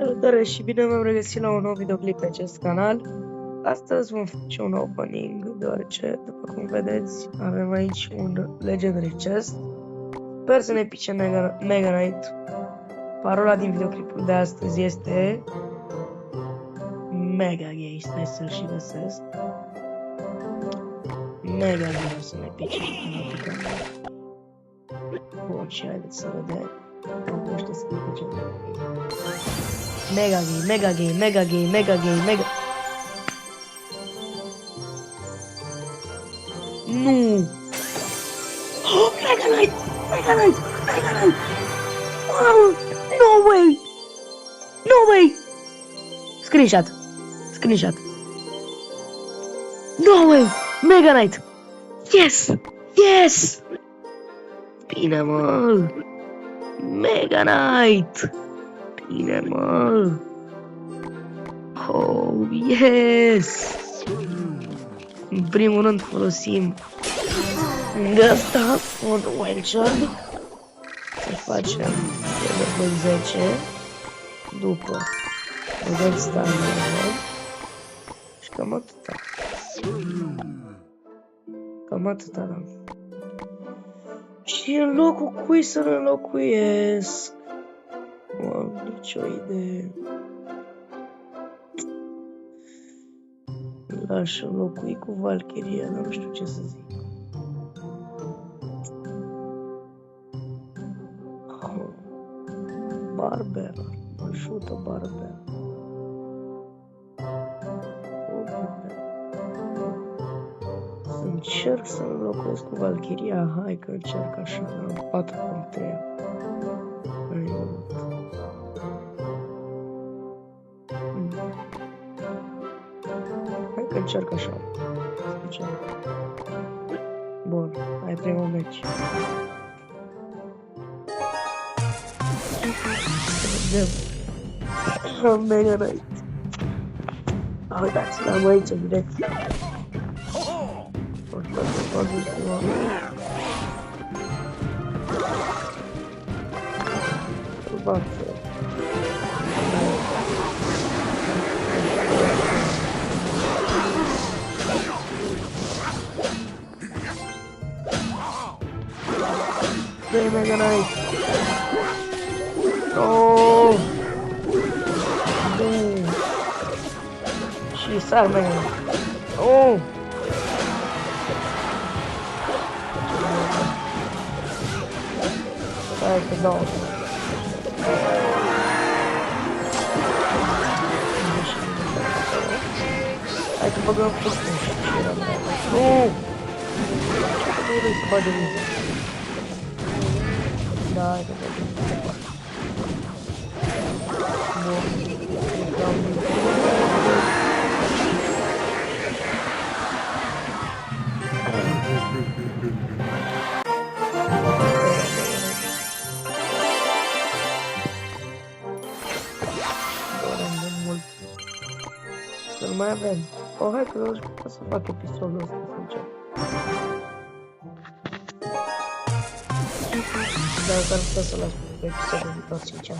Salutare și bine m-am regăsit la un nou videoclip pe acest canal. Astăzi vom face un opening, deoarece, după cum vedeți, avem aici un Legendary Chest. Sper să ne pice Mega Knight. Parola din videoclipul de astăzi este Mega Gay. Stai să-l și găsesc. Mega Gay o să ne pice. Bun, și haideți să vedem. Nu știu să pice Mega Gay, Mega Gay, Mega Gay, Mega Gay, Mega... Nu! Oh, Mega Knight! Mega Knight! Mega Knight! Oh, no way! No way! Screenshot! Screenshot! No way! Mega Knight! Yes! Yes! Bine, mă! Mega Knight! Bine, mă! Oh, yes! În primul rând folosim de asta un wild shard. Să facem level 10. După level standard. Și cam atâta. Cam atâta, da. Și în locul cui să-l înlocuiesc? Nu am nicio idee. L-aș înlocui cu Valkyria, dar nu știu ce să zic. Barber, mă ajută Barber. Să încerc să înlocuiesc cu Valkyria, hai că încerc așa, am 4 puncte. Hai că încerc așa. Bun, hai primul meci. Vedem. Mega Knight. Uitați, l-am aici direct. Mega Knight. Oh! Și sar Mega Knight. Oh! Stai că dau. Hai că băgăm puțin. Nu! Nu vrei să bagi mine. Da, hai că băgăm. Bun. Să-l mai avem. Oh, hai că nu pot să fac episodul ăsta, sincer. Dar s-ar putea să las pe episodul viitor, sincer.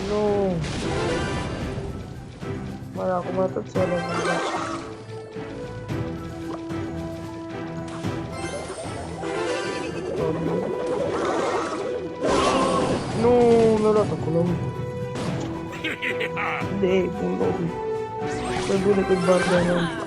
Nu. Mă, dar acum tot ți-o le-am. Nu, mi-a luat acolo. De un lobby. Mai bun decât Barbaran.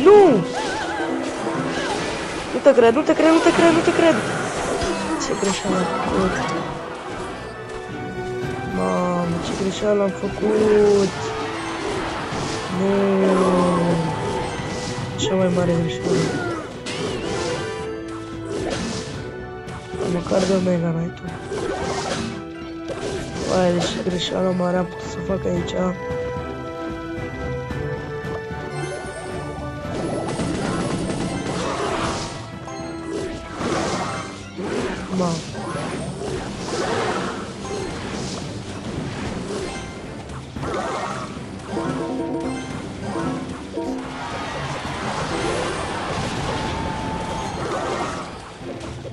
Nu! Nu te cred, nu te cred, nu te cred, nu te cred! Ce greșeală am făcut! Mamă, ce greșeală am făcut! Nu! Cea mai mare greșeală. Măcar de Mega Knight-ul. Vai, deci greșeala mare am putut să fac aici. Mamă.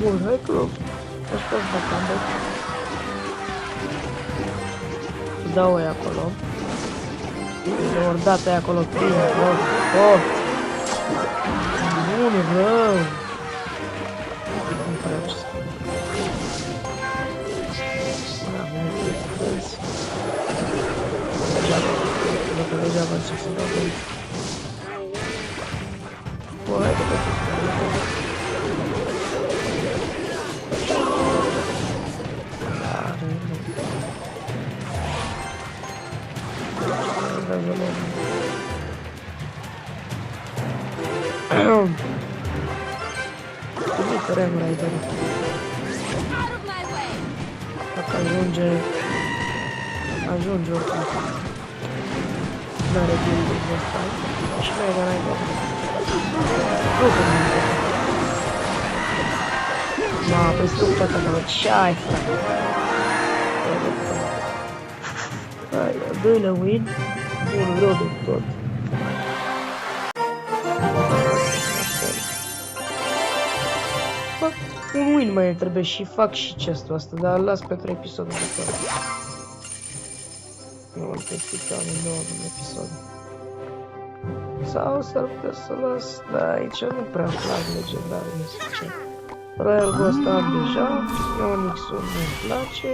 Bun, hai că ăsta-s bacandă. Dau aia acolo. Ori dat aia acolo prin tot. Bun, rău. Nu prea ce să spun. Da, multe păzi. Dacă degeaba încep să dau pe aici. Bă, hai că pot să spun. Uite, remura ai dorit. Dacă ajunge oricum. N-are build de ăsta. Și mega n-ai dorit. Nu că nu e. Ma, păi struc toată acolo. Ce-ai, frate? Hai, al doilea win. Bun, rău de tot. Un win mai trebuie și fac și chestul ăsta, dar îl las pentru episodul viitor. Nu am testit amândouă în episod. Sau s-ar putea să las, dar aici nu prea-mi plac legendare, nu știu ce. Royal Ghost am deja, Onyx-ul nu-mi place,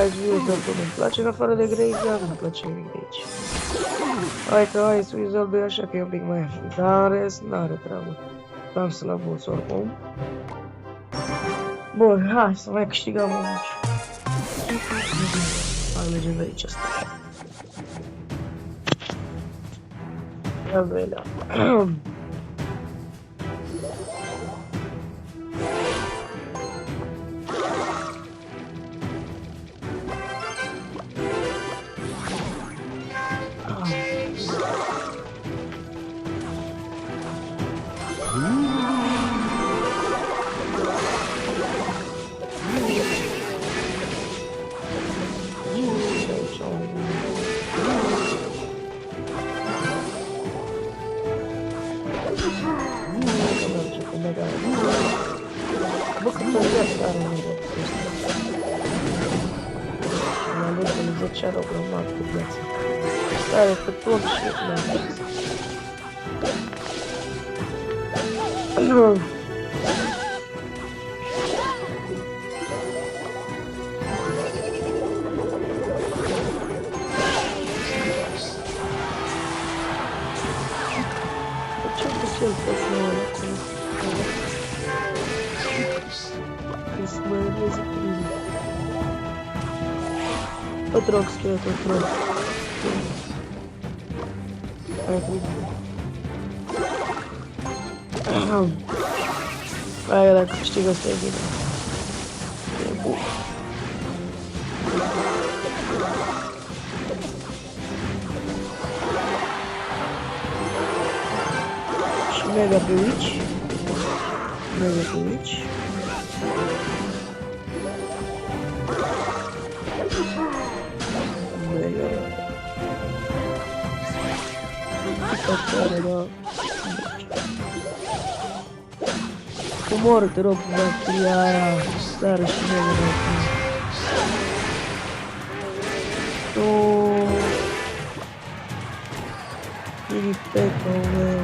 Ice Wizard-ul nu-mi place, în afară de Graveyard nu-mi place nimic de aici. Hai că Ice Wizard-ul e așa că e un pic mai ieftin, dar în rest n-are treabă. Am să la boss oricum. Bun, hai să mai câștigăm un meci. Hai, mergem de aici asta. Al doilea. Bă, cât o viață are în jocul ăsta. Mă aleg de 10 are o grămadă de viață. Are pe tot și la viață. Ce puțin pot să mă acolo? Să mă vezi primul. O trog, schelet, o trog. Hai, primul. Hai, dacă câștigă asta e bine. E bun. Și mega pe Witch. Mega pe Witch. Mega. Tare, da. Omoră, te rog, bacteria aia. Sară și mega de acum. Oooo. Mini-peca-ul meu.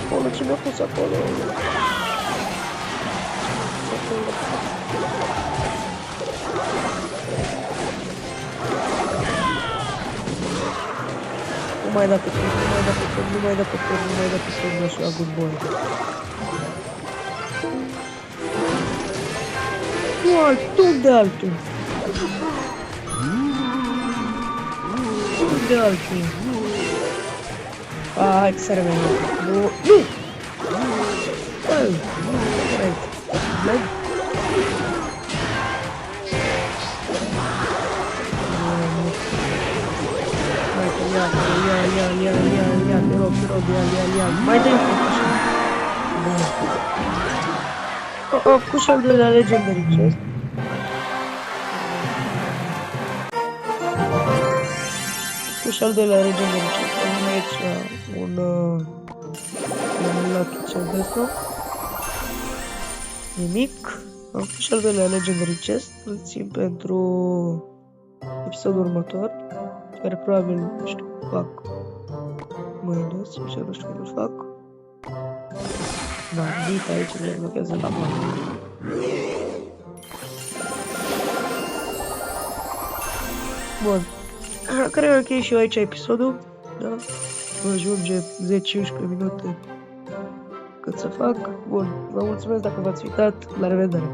Acolo, ce mi-a pus acolo? Nu mai da pe tot, nu mai da pe tot, nu mai da pe tot, nu mai da pe tot, nu așa, good boy. Nu altul, de altul. De altul. Hai că s-a revenit. Nu! Nu! Hai! Hai! Ia, te rog, ia. Mai dă-i un pic așa. Bun. Am făcut și al doilea legendary chest. Și al doilea Legendary Chest. Avem aici un Lucky Chest de asta. Nimic. Am făcut și al doilea Legendary Chest. Îl țin pentru episodul următor. Care probabil, nu știu, fac mâine, sincer, nu știu cum îl fac. Da, uite aici le blochează la mână. Bun. Cred că închei și eu aici episodul. Da? Vă ajunge 10-11 minute cât să fac. Bun. Vă mulțumesc dacă v-ați uitat. La revedere!